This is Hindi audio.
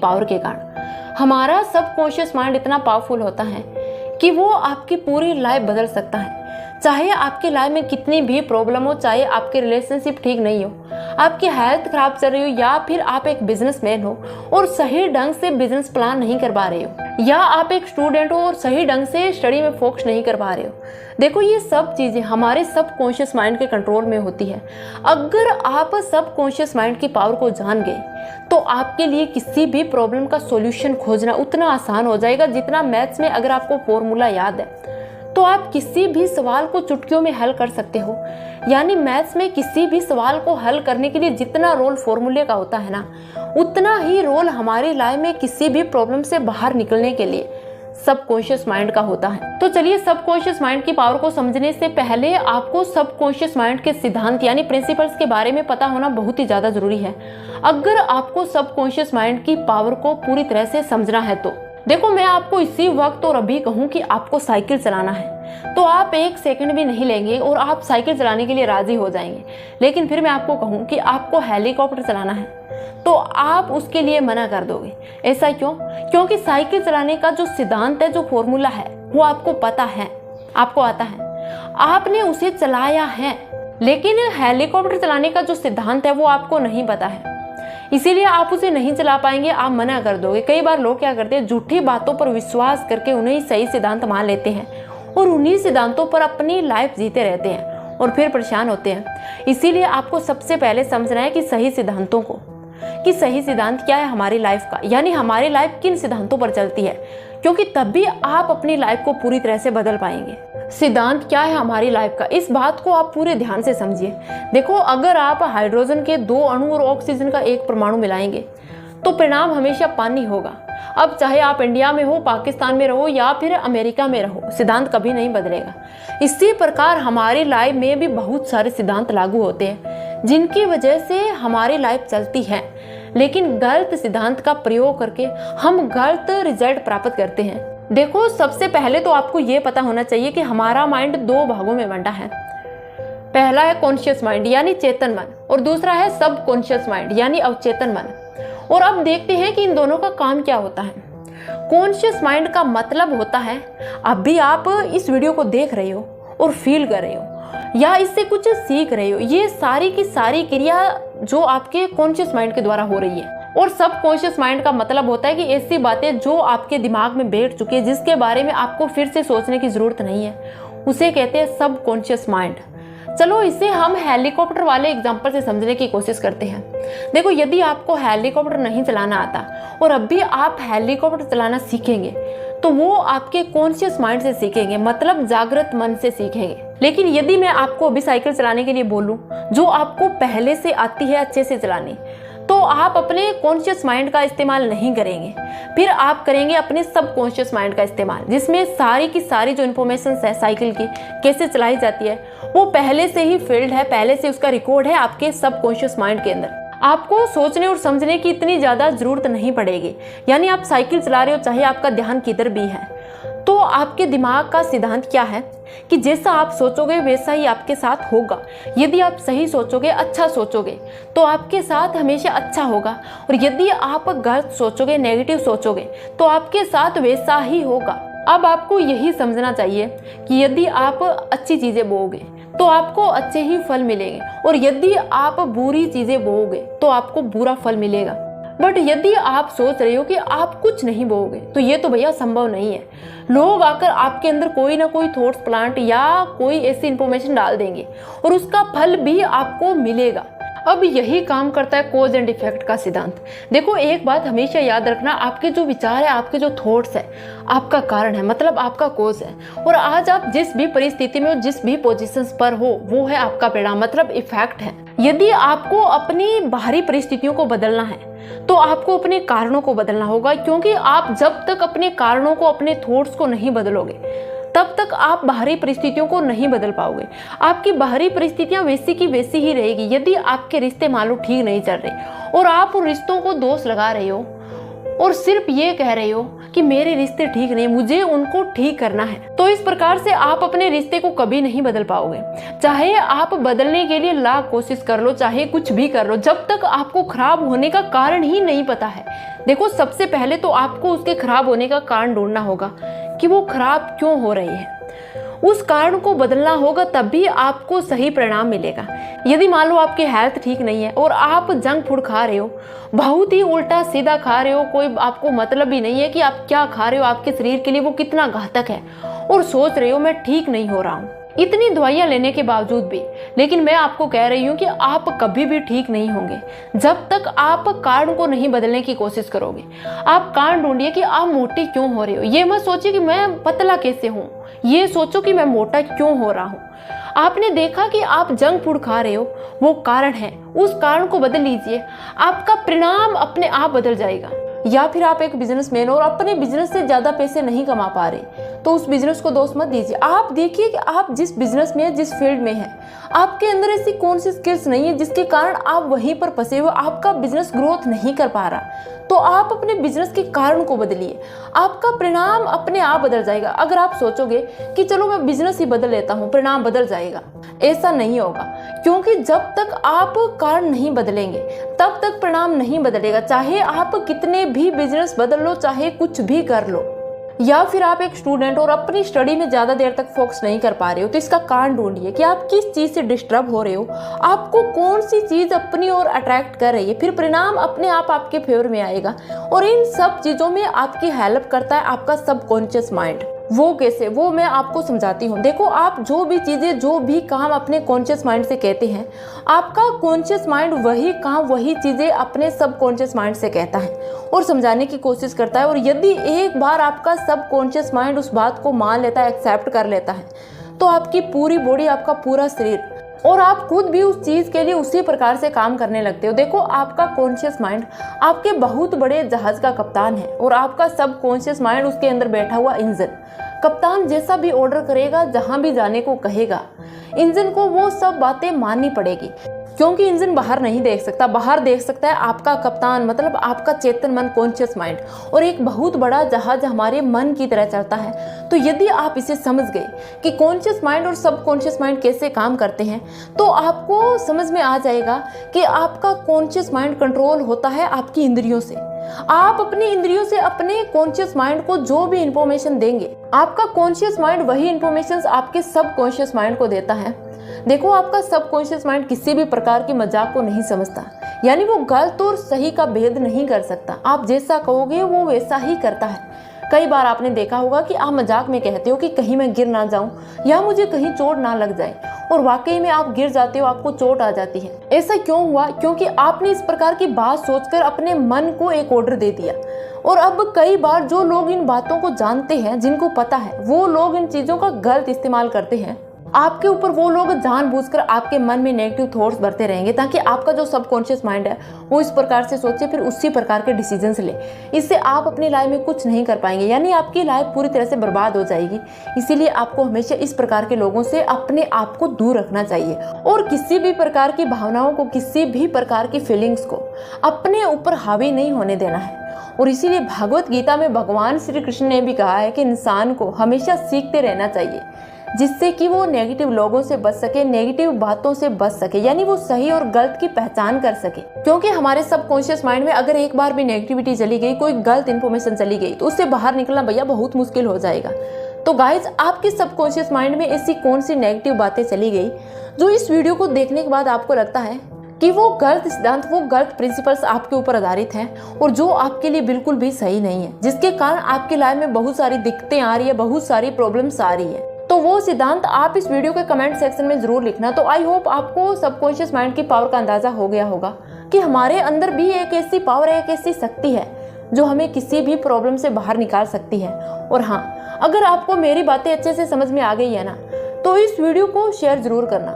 पावर के कारण। हमारा सबकॉन्शियस माइंड इतना पावरफुल होता है कि वो आपकी पूरी लाइफ बदल सकता है। चाहे आपकी लाइफ में कितनी भी प्रॉब्लम हो, चाहे आपके रिलेशनशिप ठीक नहीं हो, आपकी हेल्थ खराब चल रही हो, या फिर आप एक बिजनेसमैन हो और सही ढंग से बिजनेस प्लान नहीं कर पा रहे हो, या आप एक स्टूडेंट हो और सही ढंग से स्टडी में फोकस नहीं कर पा रहे हो। देखो, ये सब चीज़ें हमारे सबकॉन्शियस माइंड के कंट्रोल में होती है। अगर आप सबकॉन्शियस माइंड की पावर को जान गए तो आपके लिए किसी भी प्रॉब्लम का सॉल्यूशन खोजना उतना आसान हो जाएगा जितना मैथ्स में अगर आपको फॉर्मूला याद है तो आप किसी भी सवाल को चुटकियों में हल कर सकते हो। यानी मैथ्स में किसी भी सवाल को हल करने के लिए जितना रोल फॉर्मूले का होता है ना, उतना ही रोल हमारी लाइफ में किसी भी प्रॉब्लम से बाहर निकलने के लिए सबकॉन्शियस माइंड का होता है। तो चलिए, सबकॉन्शियस माइंड की पावर को समझने से पहले आपको सबकॉन्शियस माइंड के सिद्धांत यानी प्रिंसिपल्स के बारे में पता होना बहुत ही ज्यादा जरूरी है अगर आपको सबकॉन्शियस माइंड की पावर को पूरी तरह से समझना है। तो देखो, मैं आपको इसी वक्त और अभी कहूँ कि आपको साइकिल चलाना है तो आप 1 सेकंड भी नहीं लेंगे और आप साइकिल चलाने के लिए राजी हो जाएंगे। लेकिन फिर मैं आपको कहूँ कि आपको हेलीकॉप्टर चलाना है तो आप उसके लिए मना कर दोगे। ऐसा क्यों? क्योंकि साइकिल चलाने का जो सिद्धांत है, जो फॉर्मूला है, वो आपको पता है, आपको आता है, आपने उसे चलाया है। लेकिन हेलीकॉप्टर चलाने का जो सिद्धांत है वो आपको नहीं पता है, इसीलिए आप उसे नहीं चला पाएंगे, आप मना कर दोगे। कई बार लोग क्या करते हैं, झूठी बातों पर विश्वास करके उन्हें सही सिद्धांत मान लेते हैं और उन्हीं सिद्धांतों पर अपनी लाइफ जीते रहते हैं और फिर परेशान होते हैं। इसीलिए आपको सबसे पहले समझना है कि सही सिद्धांतों को, कि सही सिद्धांत क्या है हमारी लाइफ का, यानी हमारी लाइफ किन सिद्धांतों पर चलती है, क्योंकि तभी आप अपनी लाइफ को पूरी तरह से बदल पाएंगे। सिद्धांत क्या है हमारी लाइफ का, इस बात को आप पूरे ध्यान से समझिए। देखो, अगर आप हाइड्रोजन के 2 अणु और ऑक्सीजन का 1 परमाणु मिलाएंगे तो परिणाम हमेशा पानी होगा। अब चाहे आप इंडिया में हो, पाकिस्तान में रहो या फिर अमेरिका में रहो, सिद्धांत कभी नहीं बदलेगा। इसी प्रकार हमारी लाइफ में भी बहुत सारे सिद्धांत लागू होते हैं जिनकी वजह से हमारी लाइफ चलती है, लेकिन गलत सिद्धांत का प्रयोग करके हम गलत रिजल्ट प्राप्त करते हैं। देखो, सबसे पहले तो आपको ये पता होना चाहिए कि हमारा माइंड 2 भागों में बंटा है। पहला है कॉन्शियस माइंड यानी चेतन मन, और दूसरा है सब कॉन्शियस माइंड यानी अवचेतन मन। और अब देखते हैं कि इन दोनों का काम क्या होता है। कॉन्शियस माइंड का मतलब होता है, अभी आप इस वीडियो को देख रहे हो और फील कर रहे हो या इससे कुछ सीख रहे हो, ये सारी की सारी क्रिया जो आपके कॉन्शियस माइंड के द्वारा हो रही है। और सब कॉन्शियस माइंड का मतलब होता है कि ऐसी बातें जो आपके दिमाग में बैठ चुकी है, जिसके बारे में आपको फिर से सोचने की जरूरत नहीं है, उसे कहते हैं सब कॉन्शियस माइंड। चलो, इसे हम हेलीकॉप्टर वाले एग्जांपल से समझने की कोशिश करते हैं। देखो, यदि आपको हेलीकॉप्टर नहीं चलाना आता और अभी आप हेलीकॉप्टर चलाना सीखेंगे तो वो आपके कॉन्शियस माइंड से सीखेंगे, मतलब जागृत मन से सीखेंगे। लेकिन यदि मैं आपको अभी साइकिल चलाने के लिए बोलूं जो आपको पहले से आती है अच्छे से चलानी, तो आप अपने कॉन्शियस माइंड का इस्तेमाल नहीं करेंगे, फिर आप करेंगे अपने सब कॉन्शियस माइंड का इस्तेमाल, जिसमें सारी की सारी जो इन्फॉर्मेशन है साइकिल की कैसे चलाई जाती है वो पहले से ही फील्ड है, पहले से उसका रिकॉर्ड है आपके सब कॉन्शियस माइंड के अंदर। आपको सोचने और समझने की इतनी ज़्यादा जरूरत नहीं पड़ेगी। यानी आप साइकिल चला रहे हो, चाहे आपका ध्यान किधर भी है, तो आपके दिमाग का सिद्धांत क्या है कि जैसा आप सोचोगे वैसा ही आपके साथ होगा। यदि आप सही सोचोगे, अच्छा सोचोगे, तो आपके साथ हमेशा अच्छा होगा, और यदि आप गलत सोचोगे, नेगेटिव सोचोगे, तो आपके साथ वैसा ही होगा। अब आपको यही समझना चाहिए कि यदि आप अच्छी चीज़ें बोओगे तो आपको अच्छे ही फल मिलेंगे, और यदि आप बुरी चीज़ें बोओगे तो आपको बुरा फल मिलेगा। बट यदि आप सोच रहे हो कि आप कुछ नहीं बोओगे तो ये तो भैया संभव नहीं है। लोग आकर आपके अंदर कोई ना कोई थॉट्स प्लांट या कोई ऐसी इंफॉर्मेशन डाल देंगे और उसका फल भी आपको मिलेगा। अब यही काम करता है कॉज एंड इफेक्ट का सिद्धांत। देखो, एक बात हमेशा याद रखना, आपके जो विचार है, आपके जो थॉट्स है, आपका कारण है, मतलब आपका कॉज है। और आज आप जिस भी परिस्थिति में हो, जिस भी पोजीशंस पर हो, वो है आपका परिणाम, मतलब इफेक्ट है। यदि आपको अपनी बाहरी परिस्थितियों को बदलना है तो आपको अपने कारणों को बदलना होगा, क्योंकि आप जब तक अपने कारणों को, अपने थॉट्स को नहीं बदलोगे तब तक आप बाहरी परिस्थितियों को नहीं बदल पाओगे। आपकी बाहरी परिस्थितियां वैसी की वैसी ही रहेगी। यदि आपके रिश्ते मान लो ठीक नहीं चल रहे और आप उन रिश्तों को दोष लगा रहे हो और सिर्फ ये कह रहे हो कि मेरे रिश्ते ठीक नहीं, मुझे उनको ठीक करना है, तो इस प्रकार से आप अपने रिश्ते को कभी नहीं बदल पाओगे। चाहे आप बदलने के लिए लाख कोशिश कर लो, चाहे कुछ भी कर लो, जब तक आपको खराब होने का कारण ही नहीं पता है। देखो, सबसे पहले तो आपको उसके खराब होने का कारण ढूंढना होगा कि वो खराब क्यों हो रही है। उस कारण को बदलना होगा, तभी आपको सही परिणाम मिलेगा। यदि मान लो आपकी हेल्थ ठीक नहीं है और आप जंक फूड खा रहे हो, बहुत ही उल्टा सीधा खा रहे हो, कोई आपको मतलब ही नहीं है कि आप क्या खा रहे हो, आपके शरीर के लिए वो कितना घातक है, और सोच रहे हो मैं ठीक नहीं हो रहा हूँ, इतनी दवाइयाँ लेने के बावजूद भी। लेकिन मैं आपको कह रही हूँ कि आप कभी भी ठीक नहीं होंगे जब तक आप कारण को नहीं बदलने की कोशिश करोगे। आप कारण ढूंढिए कि आप मोटे क्यों हो रहे हो। ये मत सोचिए कि मैं पतला कैसे हूँ, ये सोचो कि मैं मोटा क्यों हो रहा हूँ। आपने देखा कि आप जंक फूड खा रहे हो, वो कारण है, उस कारण को बदल लीजिए, आपका परिणाम अपने आप बदल जाएगा। या फिर आप एक बिजनेसमैन और अपने बिजनेस से ज्यादा पैसे नहीं कमा पा रहे, तो उस बिजनेस को दोष मत दीजिए। आप देखिए कि आप जिस बिजनेस में, जिस फील्ड में हैं, आपके अंदर ऐसी कौन सी स्किल्स नहीं है जिसके कारण आप वहीं पर फंसे हुए, आपका बिजनेस ग्रोथ नहीं कर पा रहा। तो आप अपने बिजनेस के कारण को बदलिए, आपका परिणाम अपने आप बदल जाएगा। अगर आप सोचोगे कि चलो मैं बिजनेस ही बदल लेता हूँ, परिणाम बदल जाएगा, ऐसा नहीं होगा। क्योंकि जब तक आप कारण नहीं बदलेंगे तब तक परिणाम नहीं बदलेगा। चाहे आप कितने भी बिजनेस बदल लो, चाहे कुछ भी कर लो। या फिर आप एक स्टूडेंट और अपनी स्टडी में ज्यादा देर तक फोकस नहीं कर पा रहे हो, तो इसका कारण ढूंढिए कि आप किस चीज से डिस्टर्ब हो रहे हो, आपको कौन सी चीज अपनी ओर अट्रैक्ट कर रही है। फिर परिणाम अपने आप आपके फेवर में आएगा। और इन सब चीजों में आपकी हेल्प करता है आपका सबकॉन्शियस माइंड। वो कैसे, वो मैं आपको समझाती हूँ। देखो, आप जो भी चीजें, जो भी काम अपने कॉन्शियस माइंड से कहते हैं, आपका कॉन्शियस माइंड वही काम, वही चीजें अपने सबकॉन्शियस माइंड से कहता है और समझाने की कोशिश करता है। और यदि एक बार आपका सबकॉन्शियस माइंड उस बात को मान लेता है, एक्सेप्ट कर लेता है, तो आपकी पूरी बॉडी, आपका पूरा शरीर और आप खुद भी उस चीज के लिए उसी प्रकार से काम करने लगते हो। देखो, आपका कॉन्शियस माइंड आपके बहुत बड़े जहाज का कप्तान है और आपका सबकॉन्शियस माइंड उसके अंदर बैठा हुआ इंजन। कप्तान जैसा भी ऑर्डर करेगा, जहां भी जाने को कहेगा, इंजन को वो सब बातें माननी पड़ेगी। क्योंकि इंजन बाहर नहीं देख सकता, बाहर देख सकता है आपका कप्तान, मतलब आपका चेतन मन, कॉन्शियस माइंड। और एक बहुत बड़ा जहाज हमारे मन की तरह चलता है। तो यदि आप इसे समझ गए कि कॉन्शियस माइंड और सबकॉन्शियस माइंड कैसे काम करते हैं, तो आपको समझ में आ जाएगा कि आपका कॉन्शियस माइंड कंट्रोल होता है आपकी इंद्रियों से। आप अपनी इंद्रियों से अपने कॉन्शियस माइंड को जो भी इंफॉर्मेशन देंगे, आपका कॉन्शियस माइंड वही इंफॉर्मेशन आपके सबकॉन्शियस माइंड को देता है। देखो, आपका सबकॉन्शियस माइंड किसी भी प्रकार की मजाक को नहीं समझता, यानी वो गलत और सही का भेद नहीं कर सकता। आप जैसा कहोगे वो वैसा ही करता है। कई बार आपने देखा होगा कि आप मजाक में कहते हो कि कहीं मैं गिर ना जाऊं या मुझे कहीं चोट ना लग जाए, और वाकई में आप गिर जाते हो, आपको चोट आ जाती है। ऐसा क्यों हुआ? क्योंकि आपने इस प्रकार की बात सोचकर अपने मन को एक ऑर्डर दे दिया। और अब कई बार जो लोग इन बातों को जानते हैं, जिनको पता है, वो लोग इन चीजों का गलत इस्तेमाल करते हैं आपके ऊपर। वो लोग जानबूझकर आपके मन में नेगेटिव थॉट्स भरते रहेंगे ताकि आपका जो सबकॉन्शियस माइंड है वो इस प्रकार से सोचे, फिर उसी प्रकार के डिसीजंस ले। इससे आप अपनी लाइफ में कुछ नहीं कर पाएंगे, यानी आपकी लाइफ पूरी तरह से बर्बाद हो जाएगी। इसीलिए आपको हमेशा इस प्रकार के लोगों से अपने आप को दूर रखना चाहिए और किसी भी प्रकार की भावनाओं को, किसी भी प्रकार की फीलिंग्स को अपने ऊपर हावी नहीं होने देना है। और इसीलिए भगवत गीता में भगवान श्री कृष्ण ने भी कहा है कि इंसान को हमेशा सीखते रहना चाहिए, जिससे कि वो नेगेटिव लोगों से बच सके, नेगेटिव बातों से बच सके, यानी वो सही और गलत की पहचान कर सके। क्योंकि हमारे सबकॉन्शियस माइंड में अगर एक बार भी नेगेटिविटी चली गई, कोई गलत इन्फॉर्मेशन चली गई, तो उससे बाहर निकलना भैया बहुत मुश्किल हो जाएगा। तो गाइज, आपके सबकॉन्शियस माइंड में ऐसी कौन सी नेगेटिव बातें चली गई जो इस वीडियो को देखने के बाद आपको लगता है कि वो गलत सिद्धांत, वो गलत प्रिंसिपल्स आपके ऊपर आधारित हैं और जो आपके लिए बिल्कुल भी सही नहीं है, जिसके कारण आपकी लाइफ में बहुत सारी दिक्कतें आ रही है, बहुत सारी प्रॉब्लम्स आ रही है, तो वो सिद्धांत आप इस वीडियो के कमेंट सेक्शन में जरूर लिखना। तो आई होप आपको सबकॉन्शियस माइंड की पावर का अंदाजा हो गया होगा कि हमारे अंदर भी एक ऐसी पावर है, एक ऐसी शक्ति है जो हमें किसी भी प्रॉब्लम से बाहर निकाल सकती है। और हाँ, अगर आपको मेरी बातें अच्छे से समझ में आ गई है ना, तो इस वीडियो को शेयर जरूर करना।